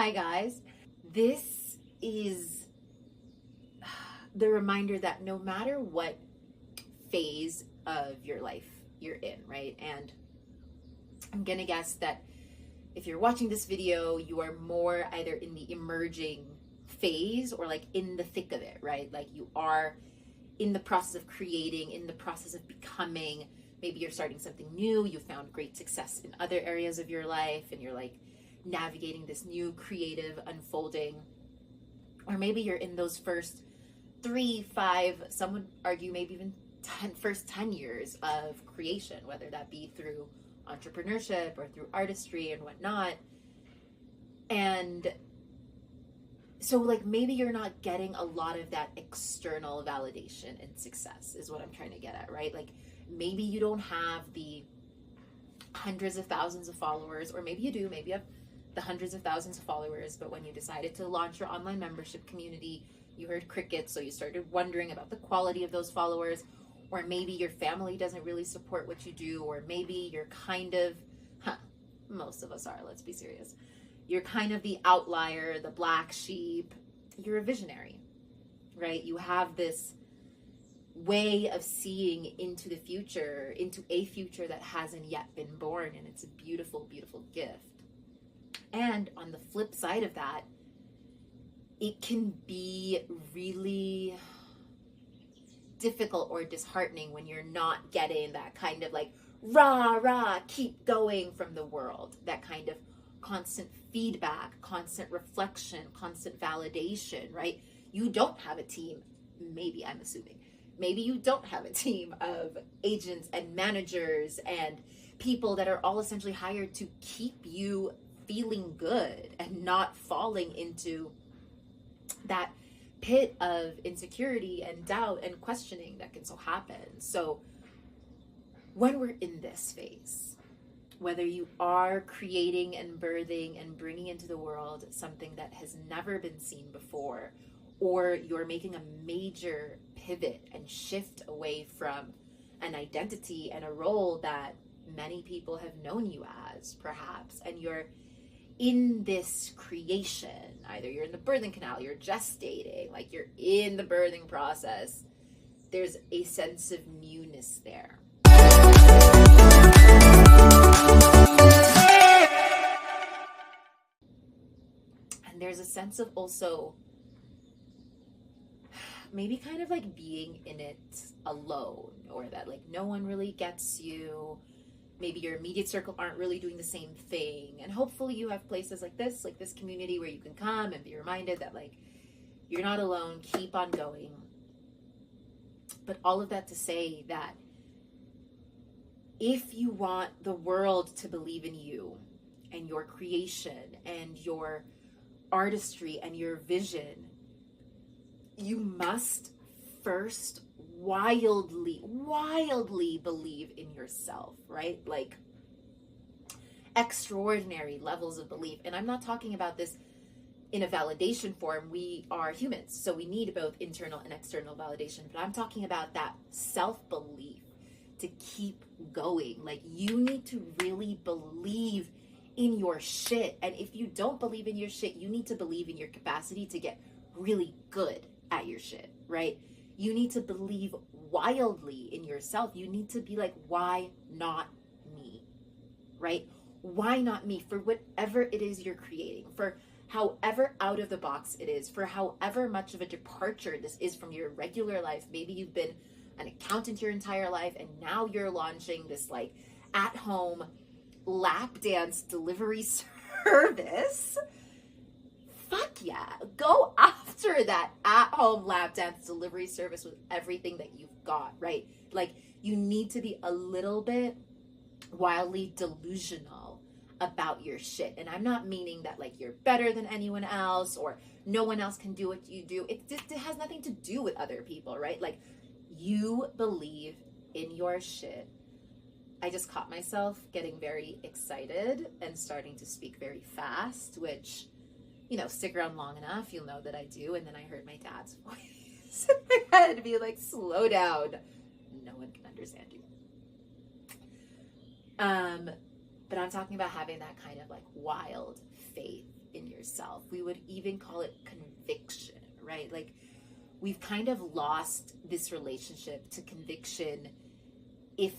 Hi, guys. This is the reminder that no matter what phase of your life you're in, right? And I'm going to guess that if you're watching this video, you are more either in the emerging phase or like in the thick of it, right? Like you are in the process of creating, in the process of becoming. Maybe you're starting something new, you found great success in other areas of your life, and you're like navigating this new creative unfolding. Or maybe you're in those first 3, 5, some would argue maybe even first 10 years of creation, whether that be through entrepreneurship or through artistry and whatnot. And so like maybe you're not getting a lot of that external validation and success is what I'm trying to get at, right? Like maybe you don't have the hundreds of thousands of followers, or maybe you do, maybe you have the hundreds of thousands of followers, but when you decided to launch your online membership community, you heard crickets, so you started wondering about the quality of those followers. Or maybe your family doesn't really support what you do, or maybe you're kind of, most of us are, let's be serious. You're kind of the outlier, the black sheep. You're a visionary, right? You have this way of seeing into the future, into a future that hasn't yet been born, and it's a beautiful, beautiful gift. And on the flip side of that, it can be really difficult or disheartening when you're not getting that kind of like rah, keep going from the world, that kind of constant feedback, constant reflection, constant validation, right? You don't have a team, maybe, I'm assuming. Maybe you don't have a team of agents and managers and people that are all essentially hired to keep you feeling good and not falling into that pit of insecurity and doubt and questioning that can so happen. So when we're in this phase, whether you are creating and birthing and bringing into the world something that has never been seen before, or you're making a major pivot and shift away from an identity and a role that many people have known you as, perhaps, and you're in this creation, either you're in the birthing canal, you're gestating, like you're in the birthing process, there's a sense of newness there. And there's a sense of also maybe kind of like being in it alone, or that like no one really gets you. Maybe your immediate circle aren't really doing the same thing. And hopefully you have places like this community where you can come and be reminded that like you're not alone, keep on going. But all of that to say that if you want the world to believe in you and your creation and your artistry and your vision, you must first wildly believe in yourself, right? Like extraordinary levels of belief. And I'm not talking about this in a validation form. We are humans, so we need both internal and external validation. But I'm talking about that self-belief to keep going. Like you need to really believe in your shit. And if you don't believe in your shit, you need to believe in your capacity to get really good at your shit, right? You need to believe wildly in yourself. You need to be like, why not me, right? Why not me? For whatever it is you're creating, for however out of the box it is, for however much of a departure this is from your regular life. Maybe you've been an accountant your entire life and now you're launching this like at-home lap dance delivery service. Fuck yeah, go after that at-home lap dance delivery service with everything that you've got, right? Like you need to be a little bit wildly delusional about your shit. And I'm not meaning that like you're better than anyone else or no one else can do what you do. It has nothing to do with other people, right? Like you believe in your shit. I just caught myself getting very excited and starting to speak very fast, which, you know, stick around long enough, you'll know that I do. And then I heard my dad's voice in my head be like, slow down. No one can understand you. But I'm talking about having that kind of like wild faith in yourself. itself. We would even call it conviction, right? Like, we've kind of lost this relationship to conviction if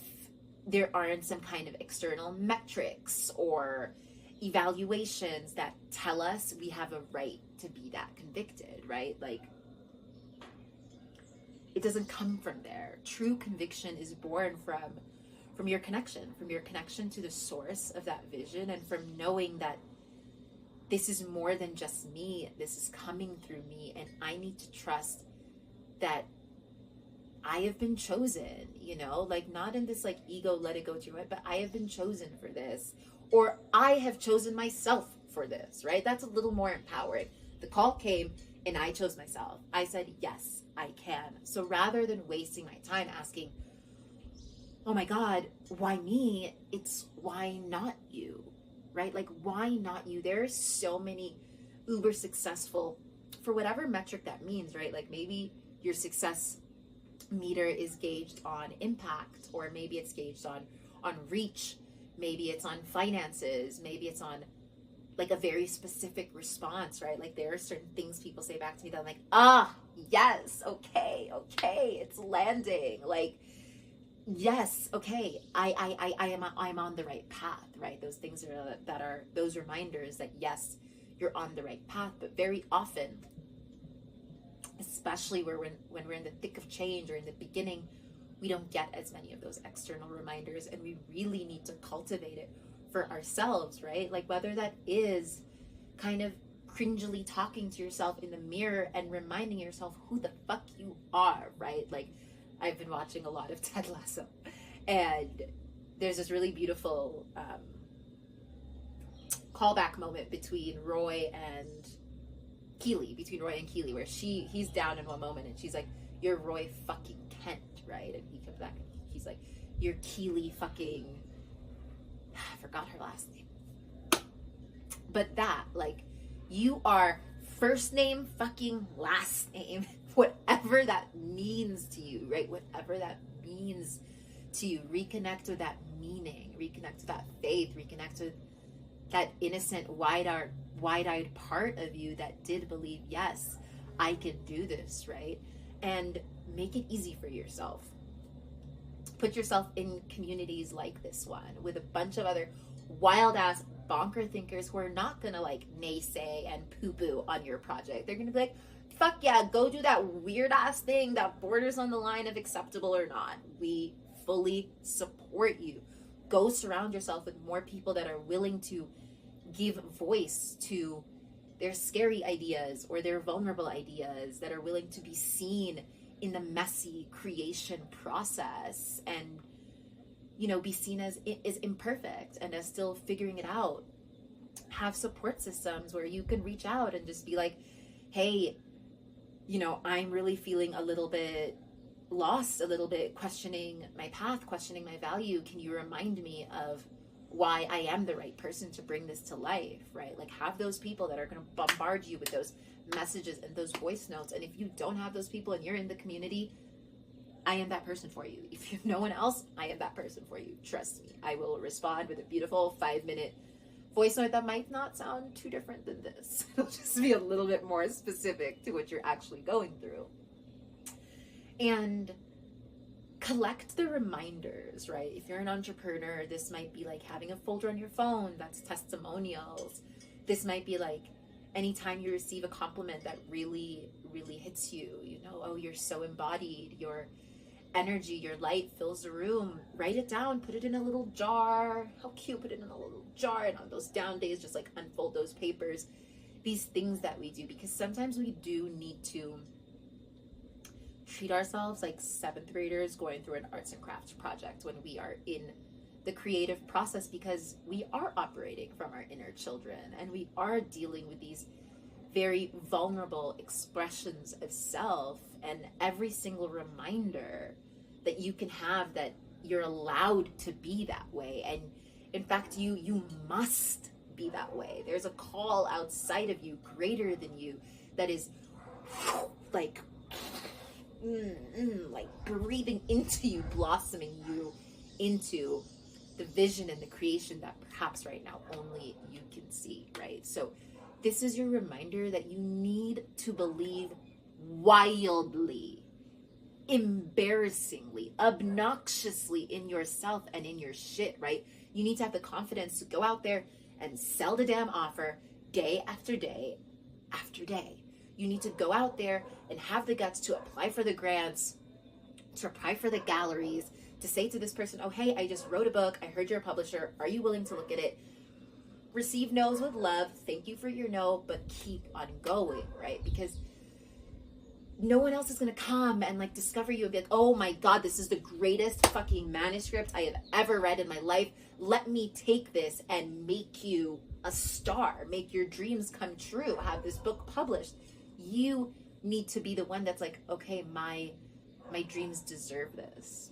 there aren't some kind of external metrics or evaluations that tell us we have a right to be that convicted, right? Like, it doesn't come from there. True conviction is born from your connection to the source of that vision, and from knowing that this is more than just me, this is coming through me, and I need to trust that I have been chosen, you know, like, not in this like ego, let it go to it, but I have been chosen for this, or I have chosen myself for this, right? That's a little more empowering. The call came and I chose myself. I said, yes, I can. So rather than wasting my time asking, oh my God, why me? It's why not you, right? Like, why not you? There are so many uber successful, for whatever metric that means, right? Like, maybe your success meter is gauged on impact, or maybe it's gauged on reach, maybe it's on finances, maybe it's on like a very specific response, right? Like, there are certain things people say back to me that I'm like, yes, okay, it's landing. Like, yes, okay, I'm on the right path, right? Those things are those reminders that yes, you're on the right path. But very often, especially when we're in the thick of change or in the beginning, we don't get as many of those external reminders, and we really need to cultivate it for ourselves, right? Like, whether that is kind of cringily talking to yourself in the mirror and reminding yourself who the fuck you are, right? Like, I've been watching a lot of Ted Lasso, and there's this really beautiful callback moment between Roy and Keeley, where he's down in one moment and she's like, you're Roy fucking Kent, right? And he comes back and he's like, you're Keeley fucking, I forgot her last name. But that, like, you are first name fucking last name, whatever that means to you, right? Whatever that means to you, reconnect with that meaning, reconnect with that faith, reconnect with that innocent, wide-eyed part of you that did believe, yes, I can do this, right? And make it easy for yourself. Put yourself in communities like this one with a bunch of other wild-ass bonker thinkers who are not gonna like naysay and poo-poo on your project. They're gonna be like, fuck yeah, go do that weird-ass thing that borders on the line of acceptable or not. We fully support you. Go surround yourself with more people that are willing to give voice to their scary ideas or their vulnerable ideas, that are willing to be seen in the messy creation process, and, you know, be seen as imperfect and as still figuring it out. Have support systems where you can reach out and just be like, hey, you know, I'm really feeling a little bit lost, a little bit questioning my path, questioning my value. Can you remind me of why I am the right person to bring this to life, right? Like, have those people that are going to bombard you with those messages and those voice notes. And if you don't have those people and you're in the community, I am that person for you. If you have no one else, I am that person for you. Trust me. I will respond with a beautiful 5-minute voice note that might not sound too different than this. It'll just be a little bit more specific to what you're actually going through. And collect the reminders, right? If you're an entrepreneur, this might be like having a folder on your phone that's testimonials. This might be like anytime you receive a compliment that really, really hits you, you know, oh, you're so embodied, your energy, your light fills the room. Write it down, put it in a little jar. How cute, put it in a little jar, and on those down days, just like unfold those papers. These things that we do, because sometimes we do need to treat ourselves like 7th graders going through an arts and crafts project when we are in the creative process, because we are operating from our inner children and we are dealing with these very vulnerable expressions of self. And every single reminder that you can have that you're allowed to be that way, and in fact you must be that way. There's a call outside of you, greater than you, that is like like breathing into you, blossoming you into the vision and the creation that perhaps right now only you can see, right? So This is your reminder that you need to believe wildly, embarrassingly, obnoxiously in yourself and in your shit, right? You need to have the confidence to go out there and sell the damn offer day after day after day. You need to go out there and have the guts to apply for the grants, to apply for the galleries, to say to this person, oh, hey, I just wrote a book. I heard you're a publisher. Are you willing to look at it? Receive no's with love. Thank you for your no, but keep on going, right? Because no one else is going to come and like discover you and be like, oh my God, this is the greatest fucking manuscript I have ever read in my life. Let me take this and make you a star, make your dreams come true, have this book published. You need to be the one that's like, okay, my dreams deserve this.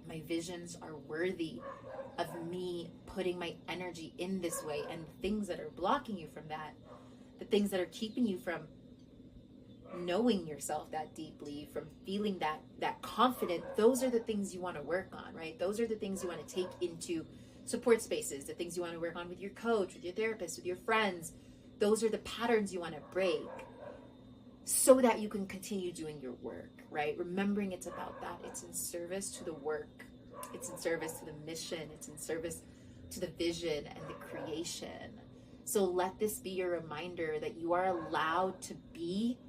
My visions are worthy of me putting my energy in this way, and the things that are blocking you from that, the things that are keeping you from knowing yourself that deeply, from feeling that confident, those are the things you want to work on, right? Those are the things you want to take into support spaces, the things you want to work on with your coach, with your therapist, with your friends. Those are the patterns you want to break so that you can continue doing your work, right? Remembering it's about that. It's in service to the work. It's in service to the mission. It's in service to the vision and the creation. So let this be your reminder that you are allowed to be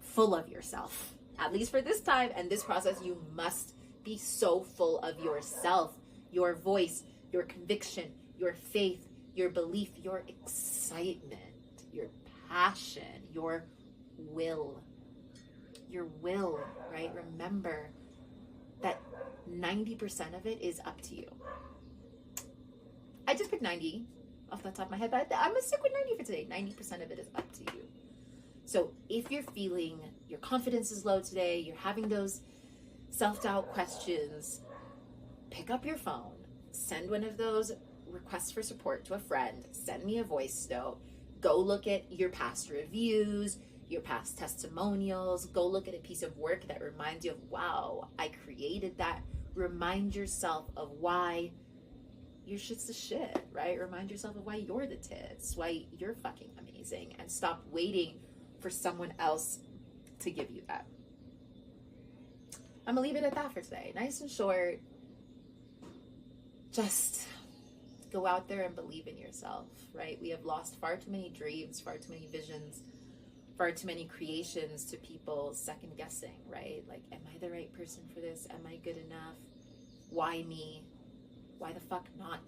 full of yourself. At least for this time and this process, you must be so full of yourself, your voice, your conviction, your faith, your belief, your excitement, your passion, your will, right? Remember that 90% of it is up to you. I just picked 90 off the top of my head, but I'm gonna stick with 90 for today. 90% of it is up to you. So if you're feeling your confidence is low today, you're having those self-doubt questions, pick up your phone, send one of those requests for support to a friend, send me a voice note, go look at your past reviews, your past testimonials, go look at a piece of work that reminds you of, wow, I created that. Remind yourself of why your shit's the shit, right? Remind yourself of why you're the tits, why you're fucking amazing, and stop waiting for someone else to give you that. I'm gonna leave it at that for today. Nice and short. Just go out there and believe in yourself, right? We have lost far too many dreams, far too many visions, far too many creations to people second guessing, right? Like, am I the right person for this? Am I good enough? Why me? Why the fuck not